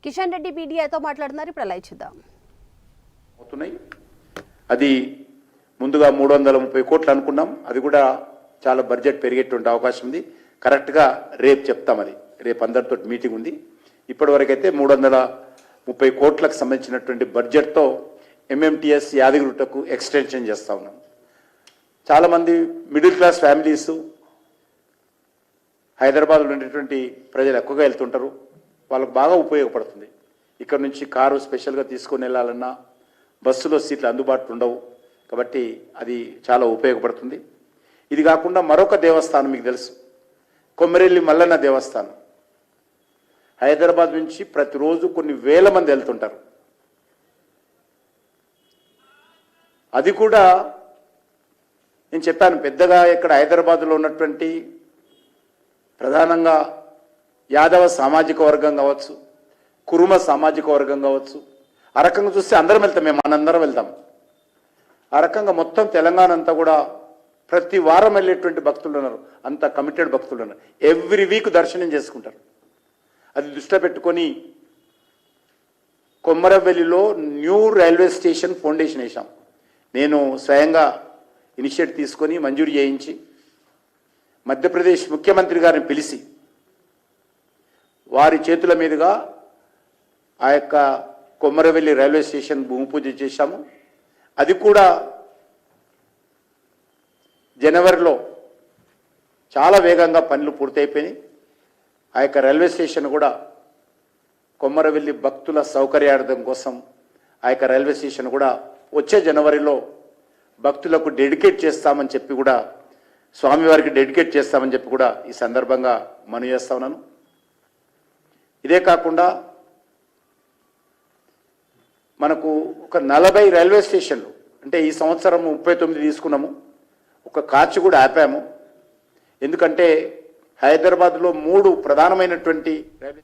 కిషన్ రెడ్డి పీడీఐతో మాట్లాడుతున్నారు. ఇప్పుడు లైవ్ చూద్దాం. అది ముందుగా 330 కోట్లు అనుకున్నాం. అది కూడా చాలా బడ్జెట్ పెరిగేటువంటి అవకాశం ఉంది. కరెక్ట్గా రేపు చెప్తాం. అది రేపు అందరితో మీటింగ్ ఉంది. ఇప్పటివరకు అయితే 330 కోట్లకు సంబంధించినటువంటి బడ్జెట్తో ఎంఎంటీఎస్ యాదగిరిగుట్టకు ఎక్స్టెన్షన్ చేస్తూ ఉన్నాం. చాలామంది మిడిల్ క్లాస్ ఫ్యామిలీస్ హైదరాబాద్లో ఉండేటువంటి ప్రజలు ఎక్కువగా వెళ్తుంటారు. వాళ్ళకు బాగా ఉపయోగపడుతుంది. ఇక్కడ నుంచి కారు స్పెషల్గా తీసుకొని వెళ్ళాలన్నా బస్సులో సీట్లు అందుబాటులో ఉండవు. కాబట్టి అది చాలా ఉపయోగపడుతుంది. ఇది కాకుండా మరొక దేవస్థానం మీకు తెలుసు, కొమ్మరెల్లి మల్లన్న దేవస్థానం. హైదరాబాద్ నుంచి ప్రతిరోజు కొన్ని వేల మంది వెళ్తుంటారు. అది కూడా నేను చెప్పాను, పెద్దగా ఇక్కడ హైదరాబాద్లో ఉన్నటువంటి ప్రధానంగా యాదవ సామాజిక వర్గం కావచ్చు, కురుమ సామాజిక వర్గం కావచ్చు, ఆ రకంగా చూస్తే అందరం వెళ్తాం. మేము మనందరం వెళ్తాం. ఆ రకంగా మొత్తం తెలంగాణ అంతా కూడా ప్రతి వారం వెళ్ళేటువంటి భక్తులు ఉన్నారు. అంత కమిటెడ్ భక్తులు ఉన్నారు. ఎవ్రీ వీక్ దర్శనం చేసుకుంటారు. అది దృష్టిలో పెట్టుకొని కొమ్మరవెల్లిలో న్యూ రైల్వే స్టేషన్ ఫౌండేషన్ వేశాం. నేను స్వయంగా ఇనిషియేటివ్ తీసుకొని మంజూరు చేయించి మధ్యప్రదేశ్ ముఖ్యమంత్రి గారిని పిలిచి వారి చేతుల మీదుగా ఆ యొక్క కొమ్మరవెల్లి రైల్వే స్టేషన్ భూమి పూజ చేశాము. అది కూడా జనవరిలో చాలా వేగంగా పనులు పూర్తయిపోయినాయి. ఆ యొక్క రైల్వే స్టేషన్ కూడా కొమ్మరవెల్లి భక్తుల సౌకర్యార్థం కోసం ఆ యొక్క రైల్వే స్టేషన్ కూడా వచ్చే జనవరిలో భక్తులకు డెడికేట్ చేస్తామని చెప్పి కూడా, స్వామివారికి డెడికేట్ చేస్తామని చెప్పి కూడా ఈ సందర్భంగా మనవి చేస్తా ఉన్నాను. ఇదే కాకుండా మనకు ఒక 40 రైల్వే స్టేషన్లు, అంటే ఈ సంవత్సరం 39 తీసుకున్నాము. ఒక కాచి కూడా ఆపాము. ఎందుకంటే హైదరాబాద్లో 3 ప్రధానమైనటువంటి రైల్వే